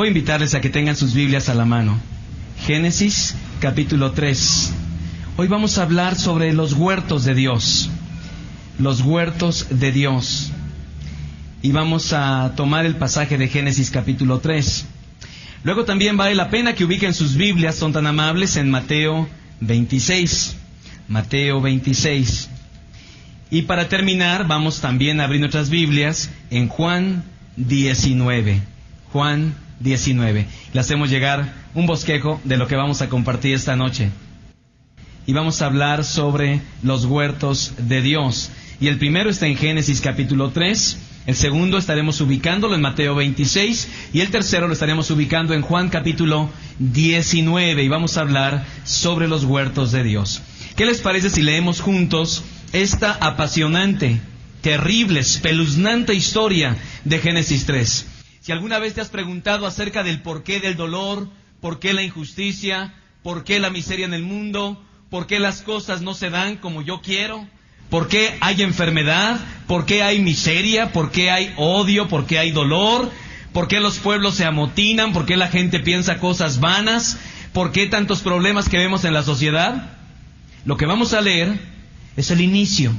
Voy a invitarles a que tengan sus Biblias a la mano. Génesis capítulo 3. Hoy vamos a hablar sobre los huertos de Dios. Los huertos de Dios. Y vamos a tomar el pasaje de Génesis capítulo 3. Luego también vale la pena que ubiquen sus Biblias, son tan amables, en Mateo 26. Mateo 26. Y para terminar, vamos también a abrir nuestras Biblias en Juan 19. Juan 19. Le hacemos llegar un bosquejo de lo que vamos a compartir esta noche. Y vamos a hablar sobre los huertos de Dios. Y el primero está en Génesis capítulo 3. El segundo estaremos ubicándolo en Mateo 26. Y el tercero lo estaremos ubicando en Juan capítulo 19. Y vamos a hablar sobre los huertos de Dios. ¿Qué les parece si leemos juntos esta apasionante, terrible, espeluznante historia de Génesis 3? Si alguna vez te has preguntado acerca del porqué del dolor, por qué la injusticia, por qué la miseria en el mundo, por qué las cosas no se dan como yo quiero, por qué hay enfermedad, por qué hay miseria, por qué hay odio, por qué hay dolor, por qué los pueblos se amotinan, por qué la gente piensa cosas vanas, por qué tantos problemas que vemos en la sociedad, lo que vamos a leer es el inicio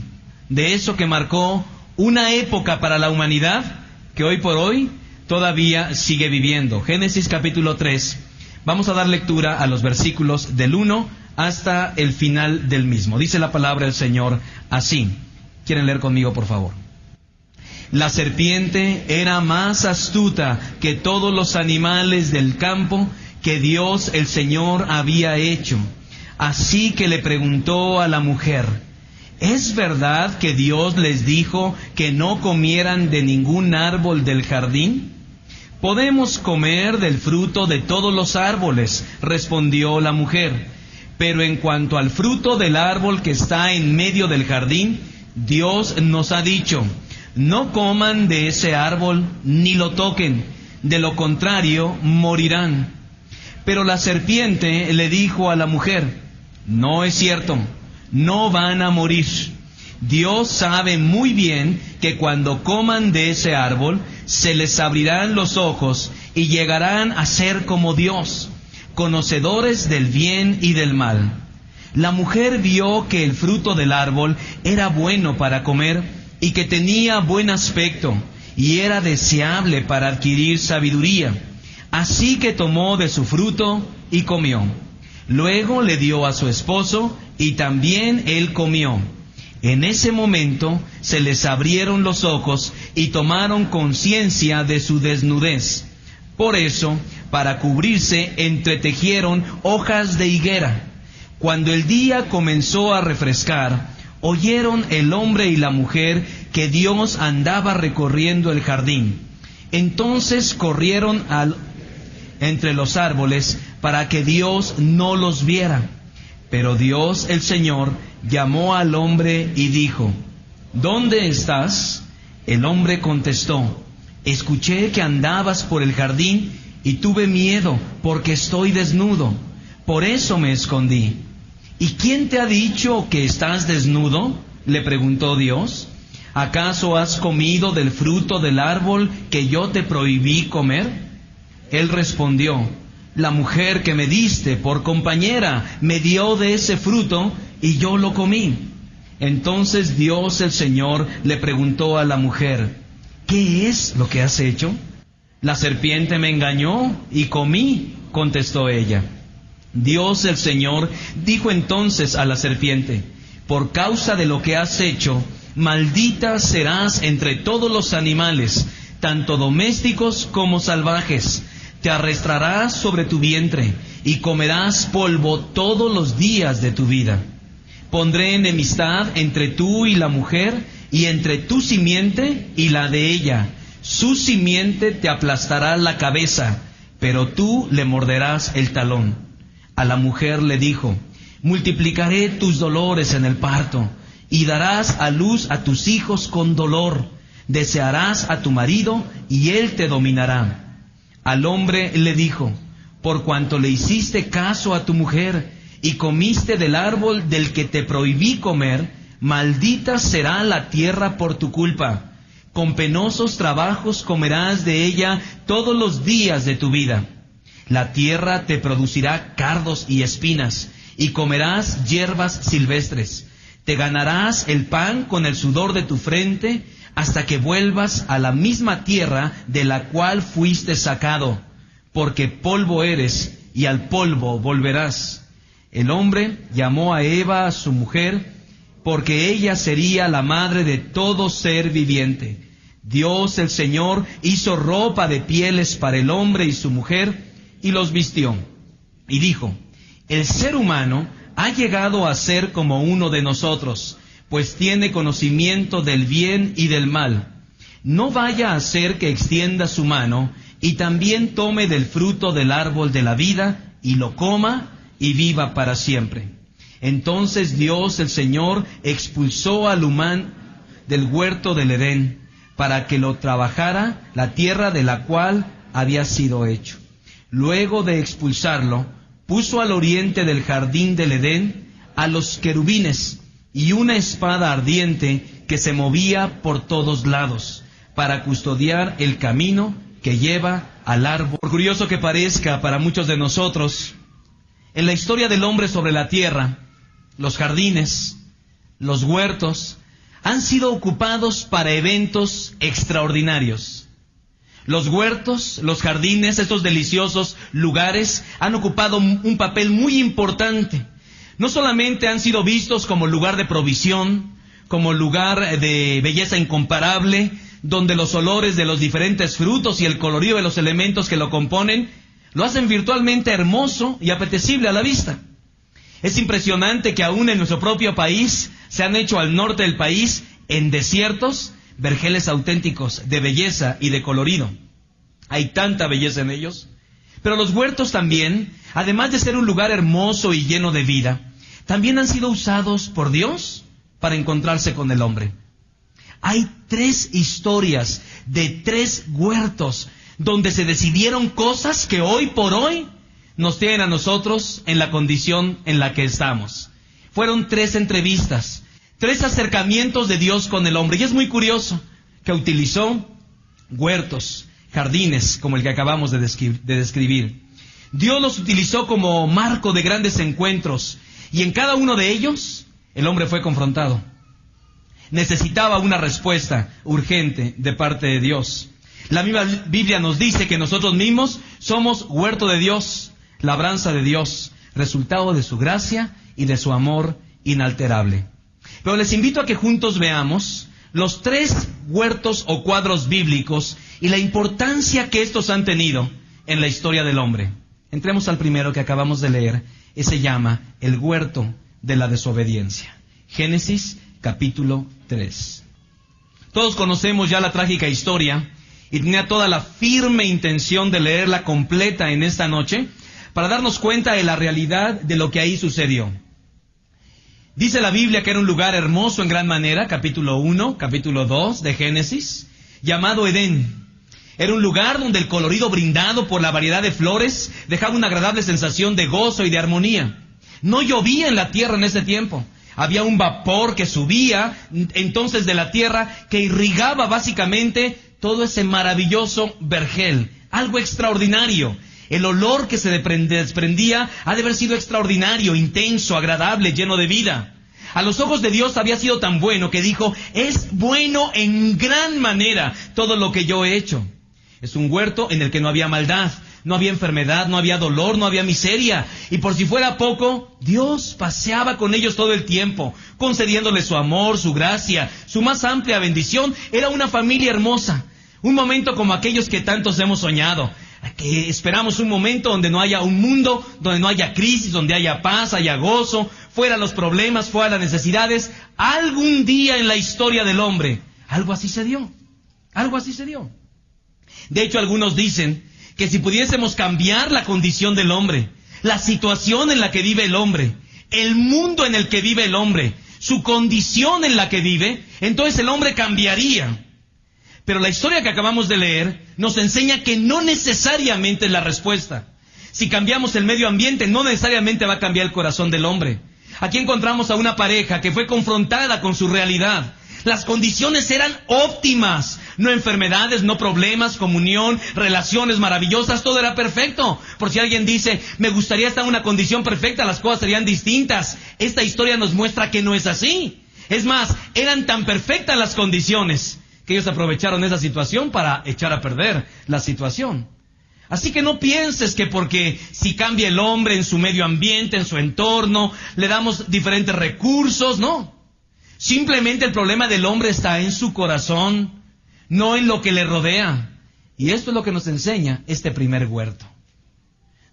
de eso que marcó una época para la humanidad que hoy por hoy todavía sigue viviendo. Génesis capítulo 3. Vamos a dar lectura a los versículos del 1 hasta el final del mismo. Dice la palabra del Señor así. ¿Quieren leer conmigo, por favor? La serpiente era más astuta que todos los animales del campo que Dios el Señor había hecho. Así que le preguntó a la mujer: ¿es verdad que Dios les dijo que no comieran de ningún árbol del jardín? Podemos comer del fruto de todos los árboles, respondió la mujer. Pero en cuanto al fruto del árbol que está en medio del jardín, Dios nos ha dicho: no coman de ese árbol ni lo toquen, de lo contrario morirán. Pero la serpiente le dijo a la mujer: no es cierto, no van a morir. Dios sabe muy bien que cuando coman de ese árbol, se les abrirán los ojos y llegarán a ser como Dios, conocedores del bien y del mal. La mujer vio que el fruto del árbol era bueno para comer y que tenía buen aspecto y era deseable para adquirir sabiduría. Así que tomó de su fruto y comió. Luego le dio a su esposo y también él comió. En ese momento se les abrieron los ojos y tomaron conciencia de su desnudez. Por eso, para cubrirse, entretejieron hojas de higuera. Cuando el día comenzó a refrescar, oyeron el hombre y la mujer que Dios andaba recorriendo el jardín. Entonces corrieron entre los árboles para que Dios no los viera. Pero Dios el Señor llamó al hombre y dijo: ¿dónde estás? El hombre contestó: escuché que andabas por el jardín y tuve miedo porque estoy desnudo. Por eso me escondí. ¿Y quién te ha dicho que estás desnudo?, le preguntó Dios. ¿Acaso has comido del fruto del árbol que yo te prohibí comer? Él respondió: la mujer que me diste por compañera me dio de ese fruto y yo lo comí. Entonces Dios el Señor le preguntó a la mujer: ¿qué es lo que has hecho? La serpiente me engañó y comí, contestó ella. Dios el Señor dijo entonces a la serpiente: por causa de lo que has hecho, maldita serás entre todos los animales, tanto domésticos como salvajes. Te arrastrarás sobre tu vientre y comerás polvo todos los días de tu vida. Pondré enemistad entre tú y la mujer, y entre tu simiente y la de ella. Su simiente te aplastará la cabeza, pero tú le morderás el talón. A la mujer le dijo: multiplicaré tus dolores en el parto, y darás a luz a tus hijos con dolor. Desearás a tu marido, y él te dominará. Al hombre le dijo: por cuanto le hiciste caso a tu mujer, y comiste del árbol del que te prohibí comer, maldita será la tierra por tu culpa. Con penosos trabajos comerás de ella todos los días de tu vida. La tierra te producirá cardos y espinas, y comerás hierbas silvestres. Te ganarás el pan con el sudor de tu frente, hasta que vuelvas a la misma tierra de la cual fuiste sacado, porque polvo eres, y al polvo volverás. El hombre llamó a Eva, a su mujer, porque ella sería la madre de todo ser viviente. Dios el Señor hizo ropa de pieles para el hombre y su mujer, y los vistió. Y dijo: el ser humano ha llegado a ser como uno de nosotros, pues tiene conocimiento del bien y del mal. No vaya a ser que extienda su mano y también tome del fruto del árbol de la vida y lo coma y viva para siempre. Entonces Dios el Señor expulsó al humano del huerto del Edén para que lo trabajara la tierra de la cual había sido hecho. Luego de expulsarlo, puso al oriente del jardín del Edén a los querubines y una espada ardiente que se movía por todos lados para custodiar el camino que lleva al árbol. Por curioso que parezca para muchos de nosotros, en la historia del hombre sobre la tierra, los jardines, los huertos, han sido ocupados para eventos extraordinarios. Los huertos, los jardines, estos deliciosos lugares, han ocupado un papel muy importante. No solamente han sido vistos como lugar de provisión, como lugar de belleza incomparable, donde los olores de los diferentes frutos y el colorido de los elementos que lo componen lo hacen virtualmente hermoso y apetecible a la vista. Es impresionante que aún en nuestro propio país se han hecho al norte del país, en desiertos, vergeles auténticos de belleza y de colorido. Hay tanta belleza en ellos. Pero los huertos también, además de ser un lugar hermoso y lleno de vida, también han sido usados por Dios para encontrarse con el hombre. Hay 3 historias de 3 huertos donde se decidieron cosas que hoy por hoy nos tienen a nosotros en la condición en la que estamos. Fueron 3 entrevistas, 3 acercamientos de Dios con el hombre. Y es muy curioso que utilizó huertos, jardines, como el que acabamos de describir. Dios los utilizó como marco de grandes encuentros, y en cada uno de ellos el hombre fue confrontado. Necesitaba una respuesta urgente de parte de Dios. La misma Biblia nos dice que nosotros mismos somos huerto de Dios, labranza de Dios, resultado de su gracia y de su amor inalterable. Pero les invito a que juntos veamos los 3 huertos o cuadros bíblicos y la importancia que estos han tenido en la historia del hombre. Entremos al primero que acabamos de leer, y se llama el huerto de la desobediencia. Génesis capítulo 3. Todos conocemos ya la trágica historia y tenía toda la firme intención de leerla completa en esta noche para darnos cuenta de la realidad de lo que ahí sucedió. Dice la Biblia que era un lugar hermoso en gran manera, capítulo 1, capítulo 2 de Génesis, llamado Edén. Era un lugar donde el colorido brindado por la variedad de flores dejaba una agradable sensación de gozo y de armonía. No llovía en la tierra en ese tiempo. Había un vapor que subía entonces de la tierra que irrigaba básicamente todo ese maravilloso vergel. Algo extraordinario. El olor que se desprendía ha de haber sido extraordinario, intenso, agradable, lleno de vida. A los ojos de Dios había sido tan bueno que dijo: es bueno en gran manera todo lo que yo he hecho. Es un huerto en el que no había maldad, no había enfermedad, no había dolor, no había miseria. Y por si fuera poco, Dios paseaba con ellos todo el tiempo, concediéndoles su amor, su gracia, su más amplia bendición. Era una familia hermosa, un momento como aquellos que tantos hemos soñado, que esperamos un momento donde no haya un mundo, donde no haya crisis, donde haya paz, haya gozo, fuera los problemas, fuera las necesidades. Algún día en la historia del hombre, algo así se dio, algo así se dio. De hecho, algunos dicen que si pudiésemos cambiar la condición del hombre, la situación en la que vive el hombre, el mundo en el que vive el hombre, su condición en la que vive, entonces el hombre cambiaría. Pero la historia que acabamos de leer nos enseña que no necesariamente es la respuesta. Si cambiamos el medio ambiente, no necesariamente va a cambiar el corazón del hombre. Aquí encontramos a una pareja que fue confrontada con su realidad. Las condiciones eran óptimas. No enfermedades, no problemas, comunión, relaciones maravillosas, todo era perfecto. Por si alguien dice, me gustaría estar en una condición perfecta, las cosas serían distintas. Esta historia nos muestra que no es así. Es más, eran tan perfectas las condiciones que ellos aprovecharon esa situación para echar a perder la situación. Así que no pienses que porque si cambia el hombre en su medio ambiente, en su entorno, le damos diferentes recursos, no. Simplemente el problema del hombre está en su corazón, no en lo que le rodea. Y esto es lo que nos enseña este primer huerto.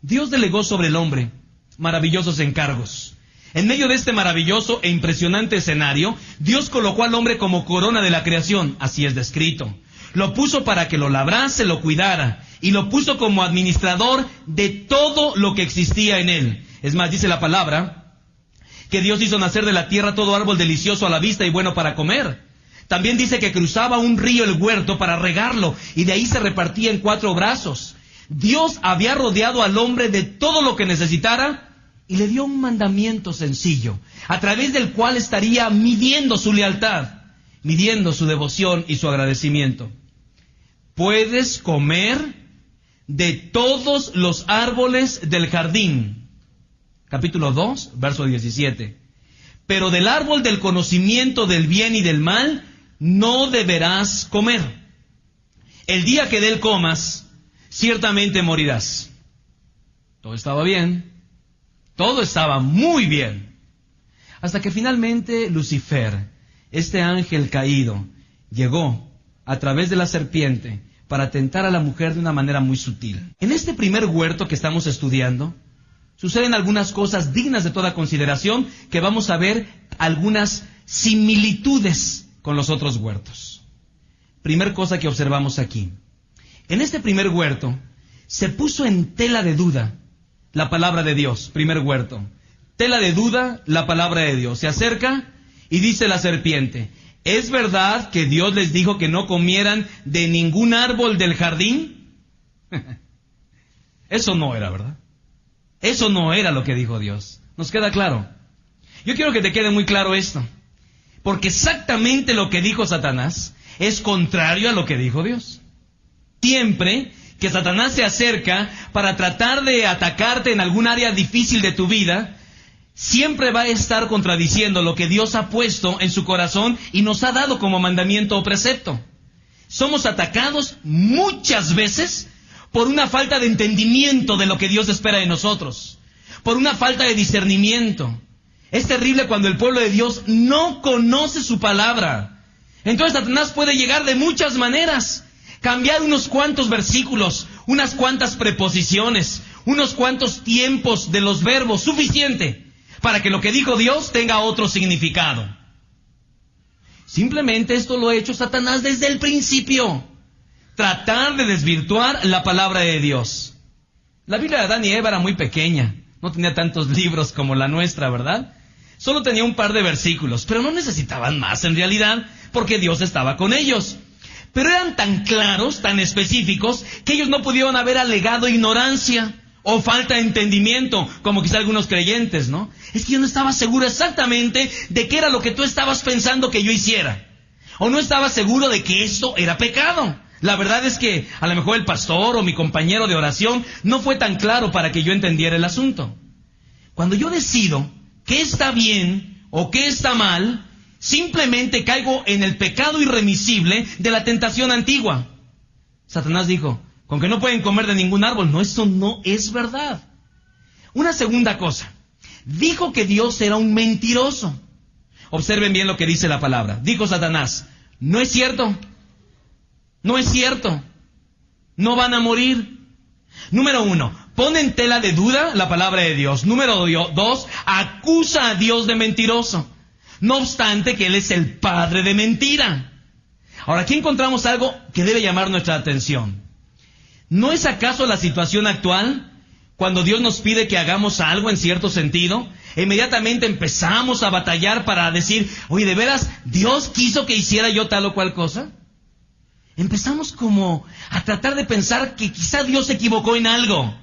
Dios delegó sobre el hombre maravillosos encargos. En medio de este maravilloso e impresionante escenario, Dios colocó al hombre como corona de la creación, así es descrito. Lo puso para que lo labrase, lo cuidara, y lo puso como administrador de todo lo que existía en él. Es más, dice la palabra que Dios hizo nacer de la tierra todo árbol delicioso a la vista y bueno para comer. También dice que cruzaba un río el huerto para regarlo, y de ahí se repartía en 4 brazos. Dios había rodeado al hombre de todo lo que necesitara, y le dio un mandamiento sencillo, a través del cual estaría midiendo su lealtad, midiendo su devoción y su agradecimiento. Puedes comer de todos los árboles del jardín. Capítulo 2, verso 17. Pero del árbol del conocimiento del bien y del mal no deberás comer. El día que de él comas, ciertamente morirás. Todo estaba bien. Todo estaba muy bien. Hasta que finalmente Lucifer, este ángel caído, llegó a través de la serpiente para tentar a la mujer de una manera muy sutil. En este primer huerto que estamos estudiando, suceden algunas cosas dignas de toda consideración, que vamos a ver algunas similitudes con los otros huertos. Primer cosa que observamos aquí. En este primer huerto se puso en tela de duda la palabra de Dios. Primer huerto. Tela de duda la palabra de Dios. Se acerca y dice la serpiente, ¿es verdad que Dios les dijo que no comieran de ningún árbol del jardín? Eso no era, ¿verdad? Eso no era lo que dijo Dios. ¿Nos queda claro? Yo quiero que te quede muy claro esto. Porque exactamente lo que dijo Satanás es contrario a lo que dijo Dios. Siempre que Satanás se acerca para tratar de atacarte en algún área difícil de tu vida, siempre va a estar contradiciendo lo que Dios ha puesto en su corazón y nos ha dado como mandamiento o precepto. Somos atacados muchas veces por una falta de entendimiento de lo que Dios espera de nosotros, por una falta de discernimiento. Es terrible cuando el pueblo de Dios no conoce su palabra. Entonces Satanás puede llegar de muchas maneras, cambiar unos cuantos versículos, unas cuantas preposiciones, unos cuantos tiempos de los verbos, suficiente para que lo que dijo Dios tenga otro significado. Simplemente esto lo ha hecho Satanás desde el principio. Tratar de desvirtuar la palabra de Dios. La Biblia de Adán y Eva era muy pequeña. No tenía tantos libros como la nuestra, ¿verdad? Solo tenía un par de versículos, pero no necesitaban más en realidad, porque Dios estaba con ellos. Pero eran tan claros, tan específicos, que ellos no pudieron haber alegado ignorancia o falta de entendimiento, como quizá algunos creyentes, ¿no? Es que yo no estaba seguro exactamente de qué era lo que tú estabas pensando que yo hiciera. O no estaba seguro de que esto era pecado. La verdad es que a lo mejor el pastor o mi compañero de oración no fue tan claro para que yo entendiera el asunto. Cuando yo decido qué está bien o qué está mal, simplemente caigo en el pecado irremisible de la tentación antigua. Satanás dijo, con que no pueden comer de ningún árbol. No, eso no es verdad. Una segunda cosa, dijo que Dios era un mentiroso. Observen bien lo que dice la palabra. Dijo Satanás, no es cierto. No es cierto. No van a morir. Número 1, pone en tela de duda la palabra de Dios. Número 2, acusa a Dios de mentiroso. No obstante que Él es el padre de mentira. Ahora, aquí encontramos algo que debe llamar nuestra atención. ¿No es acaso la situación actual, cuando Dios nos pide que hagamos algo en cierto sentido, inmediatamente empezamos a batallar para decir, oye, ¿de veras Dios quiso que hiciera yo tal o cual cosa? Empezamos como a tratar de pensar que quizá Dios se equivocó en algo,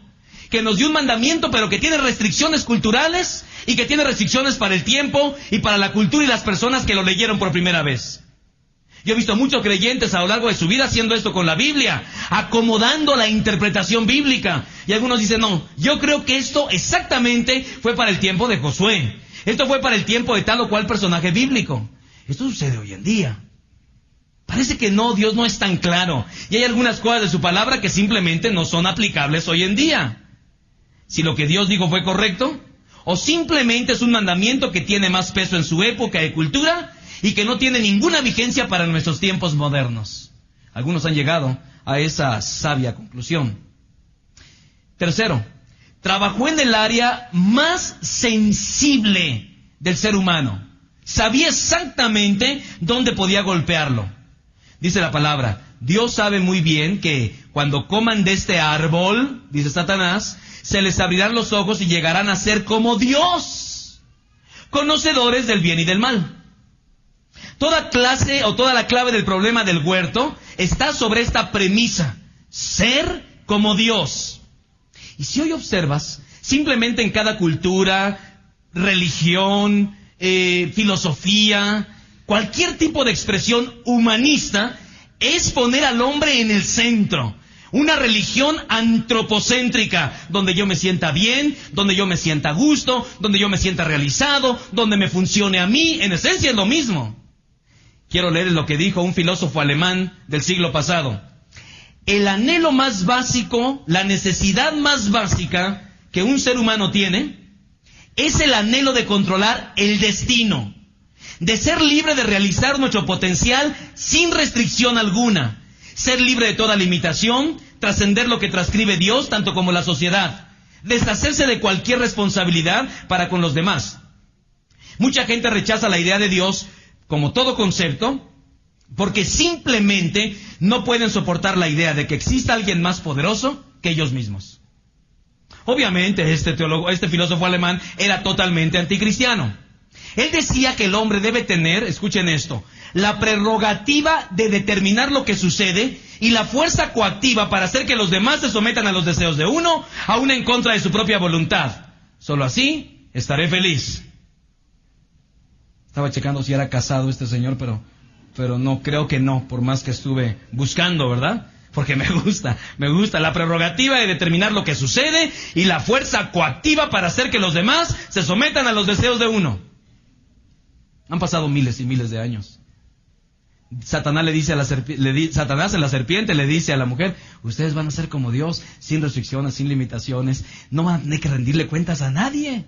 que nos dio un mandamiento pero que tiene restricciones culturales y que tiene restricciones para el tiempo y para la cultura y las personas que lo leyeron por primera vez. Yo he visto a muchos creyentes a lo largo de su vida haciendo esto con la Biblia, acomodando la interpretación bíblica. Y algunos dicen, no, yo creo que esto exactamente fue para el tiempo de Josué. Esto fue para el tiempo de tal o cual personaje bíblico. Esto sucede hoy en día. Parece que no, Dios no es tan claro. Y hay algunas cosas de su palabra que simplemente no son aplicables hoy en día. Si lo que Dios dijo fue correcto, o simplemente es un mandamiento que tiene más peso en su época y cultura y que no tiene ninguna vigencia para nuestros tiempos modernos. Algunos han llegado a esa sabia conclusión. Tercero, trabajó en el área más sensible del ser humano. Sabía exactamente dónde podía golpearlo. Dice la palabra, Dios sabe muy bien que cuando coman de este árbol, dice Satanás, se les abrirán los ojos y llegarán a ser como Dios, conocedores del bien y del mal. Toda clase o toda la clave del problema del huerto está sobre esta premisa, ser como Dios. Y si hoy observas, simplemente en cada cultura, religión, filosofía, cualquier tipo de expresión humanista, es poner al hombre en el centro. Una religión antropocéntrica, donde yo me sienta bien, donde yo me sienta a gusto, donde yo me sienta realizado, donde me funcione a mí. En esencia es lo mismo. Quiero leer lo que dijo un filósofo alemán del siglo pasado. El anhelo más básico, la necesidad más básica que un ser humano tiene, es el anhelo de controlar el destino, de ser libre de realizar nuestro potencial sin restricción alguna, ser libre de toda limitación, trascender lo que transcribe Dios, tanto como la sociedad, deshacerse de cualquier responsabilidad para con los demás. Mucha gente rechaza la idea de Dios como todo concepto, porque simplemente no pueden soportar la idea de que exista alguien más poderoso que ellos mismos. Obviamente este filósofo alemán era totalmente anticristiano. Él decía que el hombre debe tener, escuchen esto, la prerrogativa de determinar lo que sucede y la fuerza coactiva para hacer que los demás se sometan a los deseos de uno, aún en contra de su propia voluntad. Solo así estaré feliz. Estaba checando si era casado este señor, pero no, creo que no, por más que estuve buscando, ¿verdad? Porque me gusta la prerrogativa de determinar lo que sucede y la fuerza coactiva para hacer que los demás se sometan a los deseos de uno. Han pasado miles y miles de años. Satanás Satanás en la serpiente le dice a la mujer, ustedes van a ser como Dios, sin restricciones, sin limitaciones, no van a tener que rendirle cuentas a nadie.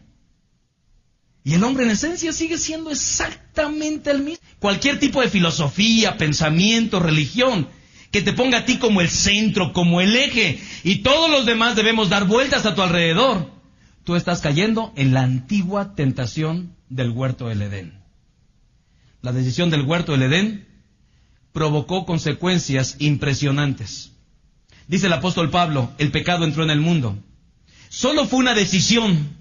Y el hombre en esencia sigue siendo exactamente el mismo. Cualquier tipo de filosofía, pensamiento, religión, que te ponga a ti como el centro, como el eje, y todos los demás debemos dar vueltas a tu alrededor, tú estás cayendo en la antigua tentación del huerto del Edén. La decisión del huerto del Edén provocó consecuencias impresionantes. Dice el apóstol Pablo, el pecado entró en el mundo. Solo fue una decisión,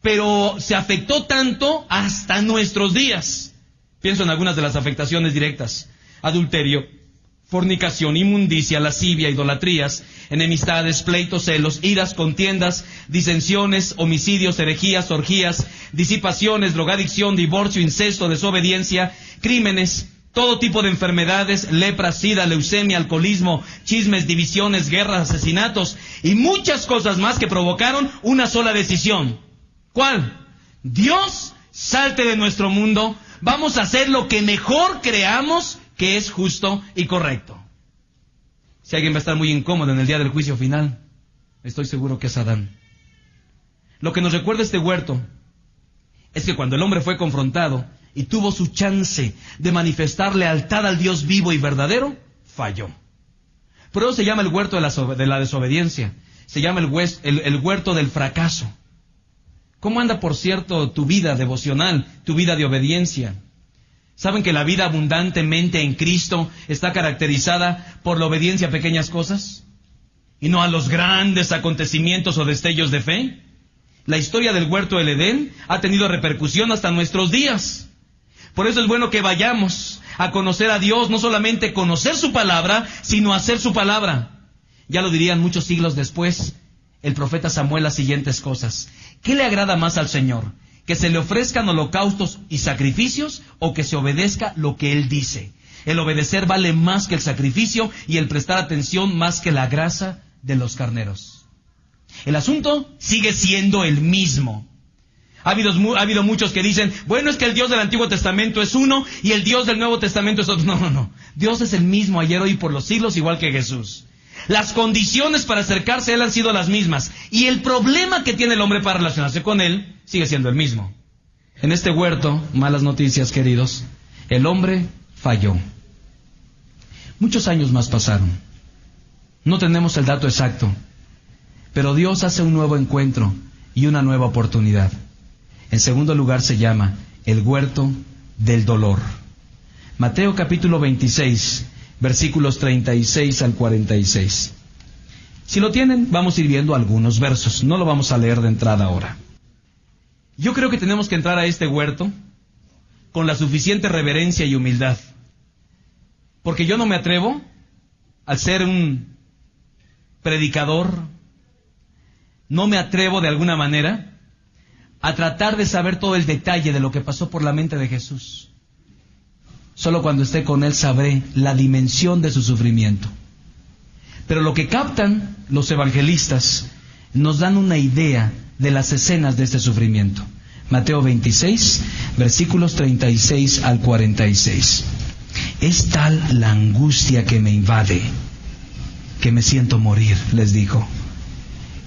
pero se afectó tanto hasta nuestros días. Pienso en algunas de las afectaciones directas. Adulterio, fornicación, inmundicia, lascivia, idolatrías, enemistades, pleitos, celos, iras, contiendas, disensiones, homicidios, herejías, orgías, disipaciones, drogadicción, divorcio, incesto, desobediencia, crímenes, todo tipo de enfermedades, lepra, sida, leucemia, alcoholismo, chismes, divisiones, guerras, asesinatos y muchas cosas más que provocaron una sola decisión. ¿Cuál? Dios, salte de nuestro mundo, vamos a hacer lo que mejor creamos que es justo y correcto. Si alguien va a estar muy incómodo en el día del juicio final, estoy seguro que es Adán. Lo que nos recuerda este huerto es que cuando el hombre fue confrontado y tuvo su chance de manifestar lealtad al Dios vivo y verdadero, falló. Por eso se llama el huerto de la desobediencia, se llama el huerto del fracaso. ¿Cómo anda, por cierto, tu vida devocional, tu vida de obediencia? ¿Saben que la vida abundantemente en Cristo está caracterizada por la obediencia a pequeñas cosas? Y no a los grandes acontecimientos o destellos de fe. La historia del huerto del Edén ha tenido repercusión hasta nuestros días. Por eso es bueno que vayamos a conocer a Dios, no solamente conocer su palabra, sino hacer su palabra. Ya lo dirían muchos siglos después el profeta Samuel las siguientes cosas. ¿Qué le agrada más al Señor? ¿Que se le ofrezcan holocaustos y sacrificios o que se obedezca lo que Él dice? El obedecer vale más que el sacrificio y el prestar atención más que la grasa de los carneros. El asunto sigue siendo el mismo. Ha habido muchos que dicen, bueno, es que el Dios del Antiguo Testamento es uno y el Dios del Nuevo Testamento es otro. No. Dios es el mismo ayer, hoy y por los siglos, igual que Jesús. Las condiciones para acercarse a Él han sido las mismas. Y el problema que tiene el hombre para relacionarse con Él sigue siendo el mismo. En este huerto, malas noticias, queridos, el hombre falló. Muchos años más pasaron. No tenemos el dato exacto, pero Dios hace un nuevo encuentro y una nueva oportunidad. En segundo lugar se llama el huerto del dolor. Mateo capítulo 26, versículos 36 al 46. Si lo tienen, vamos a ir viendo algunos versos. No lo vamos a leer de entrada ahora. Yo creo que tenemos que entrar a este huerto con la suficiente reverencia y humildad. Porque yo no me atrevo, al ser un predicador, no me atrevo de alguna manera a tratar de saber todo el detalle de lo que pasó por la mente de Jesús. Solo cuando esté con Él sabré la dimensión de su sufrimiento. Pero lo que captan los evangelistas nos dan una idea de las escenas de este sufrimiento. Mateo 26, versículos 36 al 46. Es tal la angustia que me invade, que me siento morir, les dijo.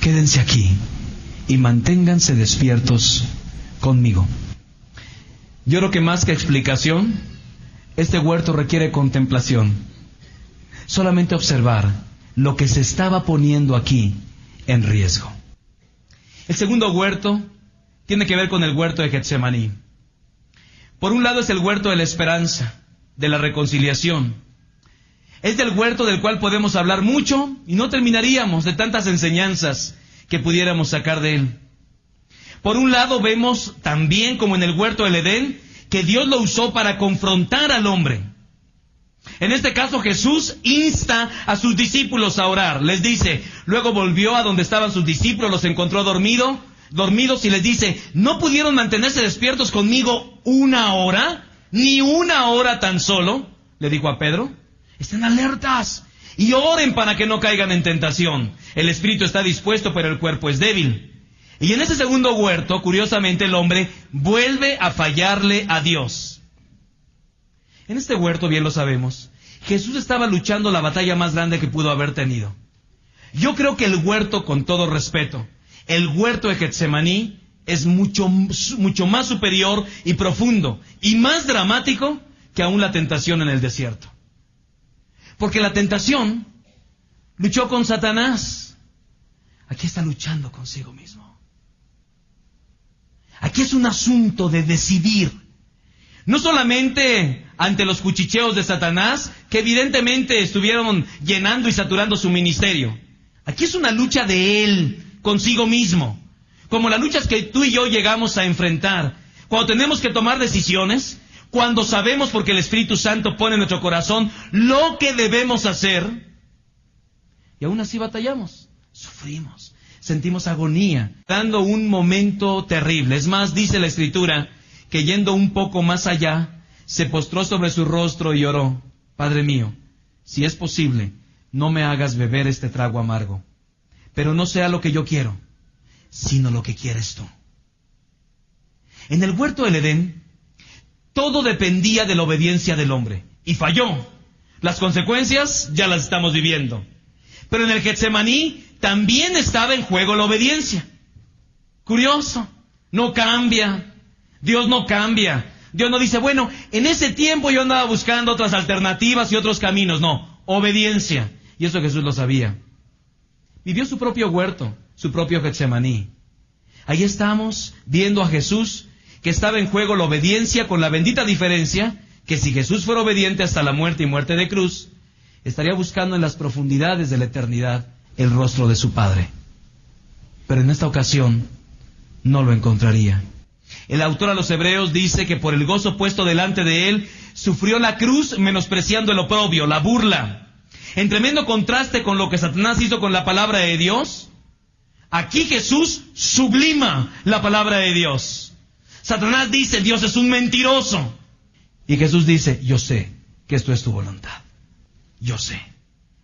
Quédense aquí y manténganse despiertos conmigo. Yo creo que más que explicación, este huerto requiere contemplación. Solamente observar lo que se estaba poniendo aquí en riesgo. El segundo huerto tiene que ver con el huerto de Getsemaní. Por un lado es el huerto de la esperanza, de la reconciliación. Es del huerto del cual podemos hablar mucho y no terminaríamos de tantas enseñanzas que pudiéramos sacar de él. Por un lado vemos también, como en el huerto del Edén, que Dios lo usó para confrontar al hombre. En este caso Jesús insta a sus discípulos a orar. Les dice, luego volvió a donde estaban sus discípulos, los encontró dormidos y les dice, ¿no pudieron mantenerse despiertos conmigo una hora? Ni una hora tan solo, le dijo a Pedro. Estén alertas y oren para que no caigan en tentación. El espíritu está dispuesto, pero el cuerpo es débil. Y en ese segundo huerto, curiosamente, el hombre vuelve a fallarle a Dios. En este huerto, bien lo sabemos, Jesús estaba luchando la batalla más grande que pudo haber tenido. Yo creo que el huerto, con todo respeto, el huerto de Getsemaní es mucho más superior y profundo y más dramático que aún la tentación en el desierto. Porque la tentación luchó con Satanás. Aquí está luchando consigo mismo. Aquí es un asunto de decidir. No solamente ante los cuchicheos de Satanás, que evidentemente estuvieron llenando y saturando su ministerio. Aquí es una lucha de él consigo mismo. Como las luchas que tú y yo llegamos a enfrentar. Cuando tenemos que tomar decisiones, cuando sabemos, porque el Espíritu Santo pone en nuestro corazón lo que debemos hacer, y aún así batallamos, sufrimos, sentimos agonía, dando un momento terrible. Es más, dice la Escritura, que yendo un poco más allá, se postró sobre su rostro y oró, Padre mío, si es posible, no me hagas beber este trago amargo, pero no sea lo que yo quiero, sino lo que quieres tú. En el huerto del Edén, todo dependía de la obediencia del hombre, y falló. Las consecuencias ya las estamos viviendo. Pero en el Getsemaní también estaba en juego la obediencia. Curioso, no cambia. Dios no cambia. Dios no dice, bueno, en ese tiempo yo andaba buscando otras alternativas y otros caminos. No, obediencia. Y eso Jesús lo sabía. Vivió su propio huerto, su propio Getsemaní. Ahí estamos viendo a Jesús, que estaba en juego la obediencia, con la bendita diferencia que si Jesús fuera obediente hasta la muerte y muerte de cruz, estaría buscando en las profundidades de la eternidad el rostro de su Padre. Pero en esta ocasión no lo encontraría. El autor a los Hebreos dice que por el gozo puesto delante de él, sufrió la cruz menospreciando el oprobio, la burla. En tremendo contraste con lo que Satanás hizo con la palabra de Dios, aquí Jesús sublima la palabra de Dios. Satanás dice, Dios es un mentiroso. Y Jesús dice, yo sé que esto es tu voluntad. Yo sé.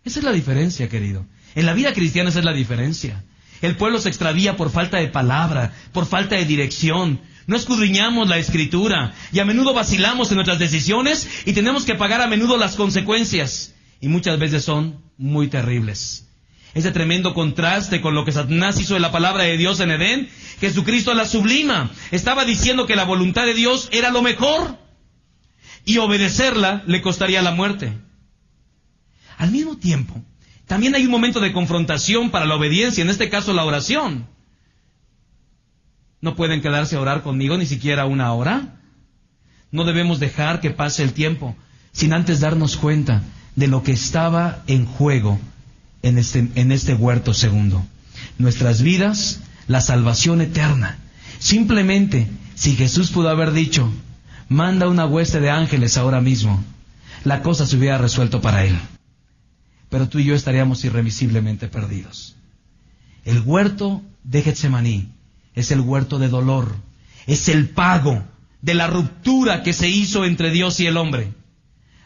Esa es la diferencia, querido. En la vida cristiana esa es la diferencia. El pueblo se extravía por falta de palabra, por falta de dirección. No escudriñamos la Escritura y a menudo vacilamos en nuestras decisiones y tenemos que pagar a menudo las consecuencias. Y muchas veces son muy terribles. Ese tremendo contraste con lo que Satanás hizo de la palabra de Dios en Edén, Jesucristo la sublima. Estaba diciendo que la voluntad de Dios era lo mejor y obedecerla le costaría la muerte. Al mismo tiempo, también hay un momento de confrontación para la obediencia, en este caso la oración. ¿No pueden quedarse a orar conmigo ni siquiera una hora? No debemos dejar que pase el tiempo sin antes darnos cuenta de lo que estaba en juego en este huerto segundo. Nuestras vidas, la salvación eterna. Simplemente, si Jesús pudo haber dicho, manda una hueste de ángeles ahora mismo, la cosa se hubiera resuelto para Él. Pero tú y yo estaríamos irremisiblemente perdidos. El huerto de Getsemaní es el huerto de dolor, es el pago de la ruptura que se hizo entre Dios y el hombre.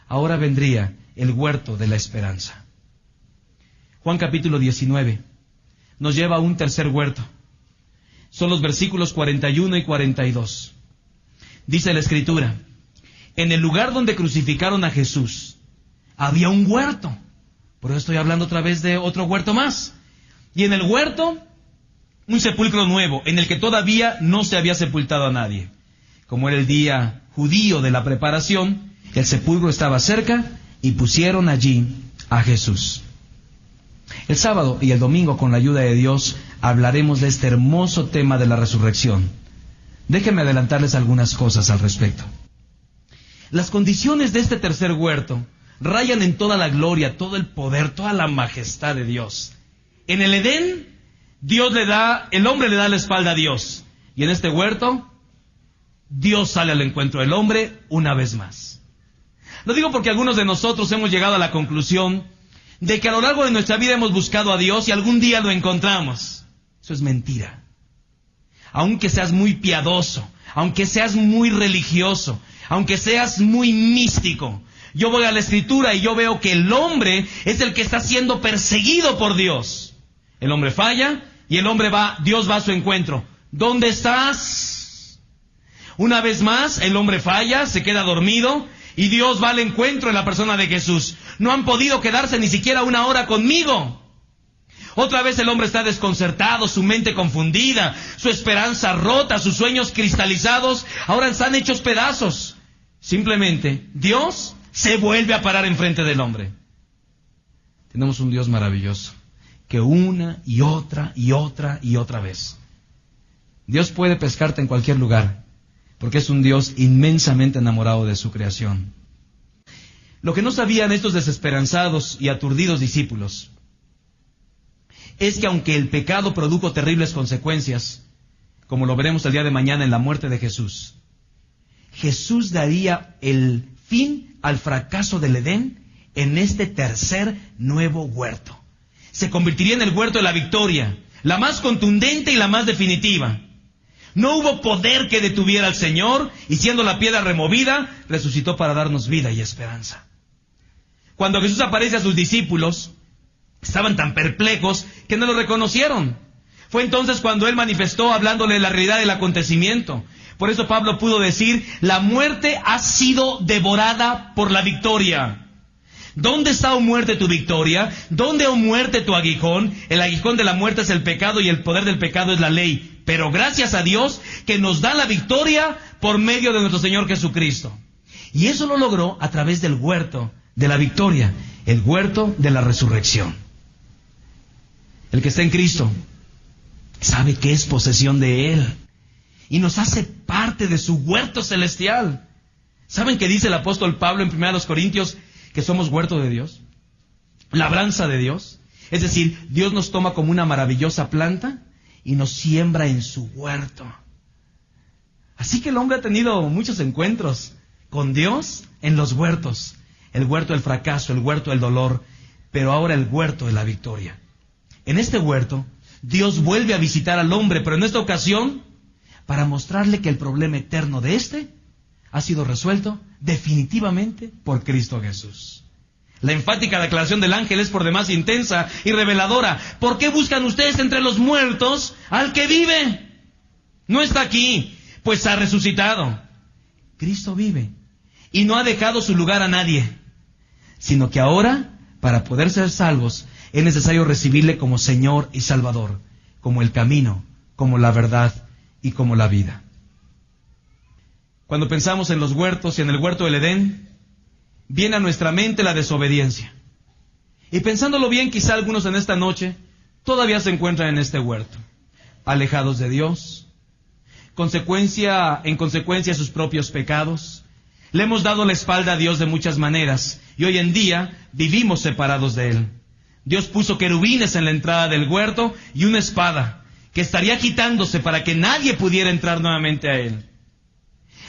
Ahora vendría el huerto de la esperanza. Juan capítulo 19 nos lleva a un tercer huerto. Son los versículos 41 y 42. Dice la Escritura, en el lugar donde crucificaron a Jesús había un huerto. Por eso estoy hablando otra vez de otro huerto más. Y en el huerto, un sepulcro nuevo, en el que todavía no se había sepultado a nadie. Como era el día judío de la preparación, el sepulcro estaba cerca y pusieron allí a Jesús. El sábado y el domingo, con la ayuda de Dios, hablaremos de este hermoso tema de la resurrección. Déjenme adelantarles algunas cosas al respecto. Las condiciones de este tercer huerto rayan en toda la gloria, todo el poder, toda la majestad de Dios. En el Edén, el hombre le da la espalda a Dios. Y en este huerto, Dios sale al encuentro del hombre una vez más. Lo digo porque algunos de nosotros hemos llegado a la conclusión de que a lo largo de nuestra vida hemos buscado a Dios y algún día lo encontramos. Eso es mentira. Aunque seas muy piadoso, aunque seas muy religioso, aunque seas muy místico, yo voy a la Escritura y yo veo que el hombre es el que está siendo perseguido por Dios. El hombre falla y Dios va a su encuentro. ¿Dónde estás? Una vez más, el hombre falla, se queda dormido y Dios va al encuentro en la persona de Jesús. No han podido quedarse ni siquiera una hora conmigo. Otra vez el hombre está desconcertado, su mente confundida, su esperanza rota, sus sueños cristalizados, ahora están hechos pedazos. Simplemente, Dios se vuelve a parar enfrente del hombre. Tenemos un Dios maravilloso, que una y otra y otra y otra vez. Dios puede pescarte en cualquier lugar, porque es un Dios inmensamente enamorado de su creación. Lo que no sabían estos desesperanzados y aturdidos discípulos es que aunque el pecado produjo terribles consecuencias, como lo veremos el día de mañana en la muerte de Jesús, Jesús daría el fin al fracaso del Edén en este tercer nuevo huerto. Se convertiría en el huerto de la victoria, la más contundente y la más definitiva. No hubo poder que detuviera al Señor, y siendo la piedra removida, resucitó para darnos vida y esperanza. Cuando Jesús aparece a sus discípulos, estaban tan perplejos que no lo reconocieron. Fue entonces cuando Él manifestó, hablándole de la realidad del acontecimiento. Por eso Pablo pudo decir, la muerte ha sido devorada por la victoria. ¿Dónde está, oh muerte, tu victoria? ¿Dónde, oh muerte, tu aguijón? El aguijón de la muerte es el pecado y el poder del pecado es la ley. Pero gracias a Dios que nos da la victoria por medio de nuestro Señor Jesucristo. Y eso lo logró a través del huerto de la victoria, el huerto de la resurrección. El que está en Cristo sabe que es posesión de Él y nos hace parte de su huerto celestial. ¿Saben qué dice el apóstol Pablo en 1 Corintios? Que somos huerto de Dios, labranza de Dios. Es decir, Dios nos toma como una maravillosa planta y nos siembra en su huerto. Así que el hombre ha tenido muchos encuentros con Dios en los huertos. El huerto del fracaso, el huerto del dolor, pero ahora el huerto de la victoria. En este huerto, Dios vuelve a visitar al hombre, pero en esta ocasión, para mostrarle que el problema eterno de ha sido resuelto definitivamente por Cristo Jesús. La enfática declaración del ángel es por demás intensa y reveladora. ¿Por qué buscan ustedes entre los muertos al que vive? No está aquí, pues ha resucitado. Cristo vive y no ha dejado su lugar a nadie, sino que ahora, para poder ser salvos, es necesario recibirle como Señor y Salvador, como el camino, como la verdad y como la vida. Cuando pensamos en los huertos y en el huerto del Edén, viene a nuestra mente la desobediencia. Y pensándolo bien, quizá algunos en esta noche todavía se encuentran en este huerto, alejados de Dios, en consecuencia de sus propios pecados. Le hemos dado la espalda a Dios de muchas maneras y hoy en día vivimos separados de Él. Dios puso querubines en la entrada del huerto y una espada que estaría quitándose para que nadie pudiera entrar nuevamente a Él.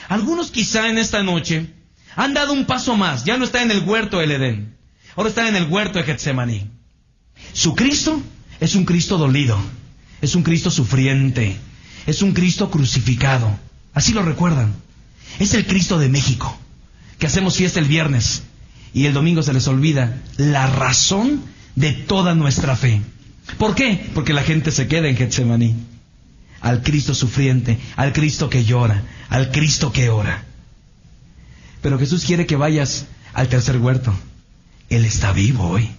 Algunos quizá en esta noche han dado un paso más, ya no están en el huerto del Edén, ahora están en el huerto de Getsemaní. Su Cristo es un Cristo dolido, es un Cristo sufriente, es un Cristo crucificado, así lo recuerdan. Es el Cristo de México, que hacemos fiesta el viernes y el domingo se les olvida la razón de toda nuestra fe. ¿Por qué? Porque la gente se queda en Getsemaní. Al Cristo sufriente, al Cristo que llora, al Cristo que ora. Pero Jesús quiere que vayas al tercer huerto. Él está vivo hoy.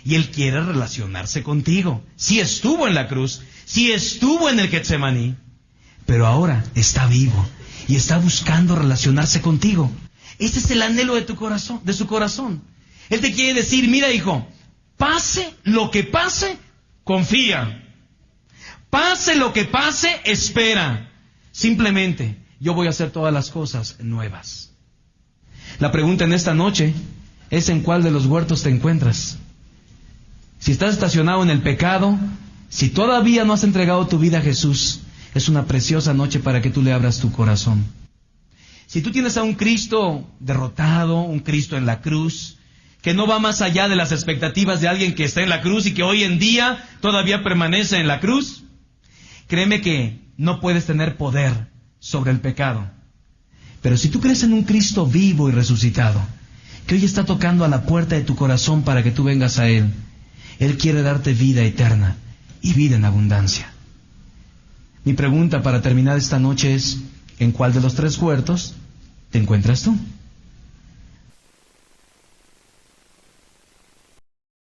Y Él quiere relacionarse contigo. Sí estuvo en la cruz, sí estuvo en el Getsemaní, pero ahora está vivo y está buscando relacionarse contigo. Ese es el anhelo de tu corazón, de su corazón. Él te quiere decir, mira hijo, pase lo que pase, confía. Pase lo que pase, espera. Simplemente, yo voy a hacer todas las cosas nuevas. La pregunta en esta noche es en cuál de los huertos te encuentras. Si estás estacionado en el pecado, si todavía no has entregado tu vida a Jesús, es una preciosa noche para que tú le abras tu corazón. Si tú tienes a un Cristo derrotado, un Cristo en la cruz, que no va más allá de las expectativas de alguien que está en la cruz y que hoy en día todavía permanece en la cruz, créeme que no puedes tener poder sobre el pecado. Pero si tú crees en un Cristo vivo y resucitado, que hoy está tocando a la puerta de tu corazón para que tú vengas a Él, Él quiere darte vida eterna y vida en abundancia. Mi pregunta para terminar esta noche es, ¿en cuál de los tres huertos te encuentras tú?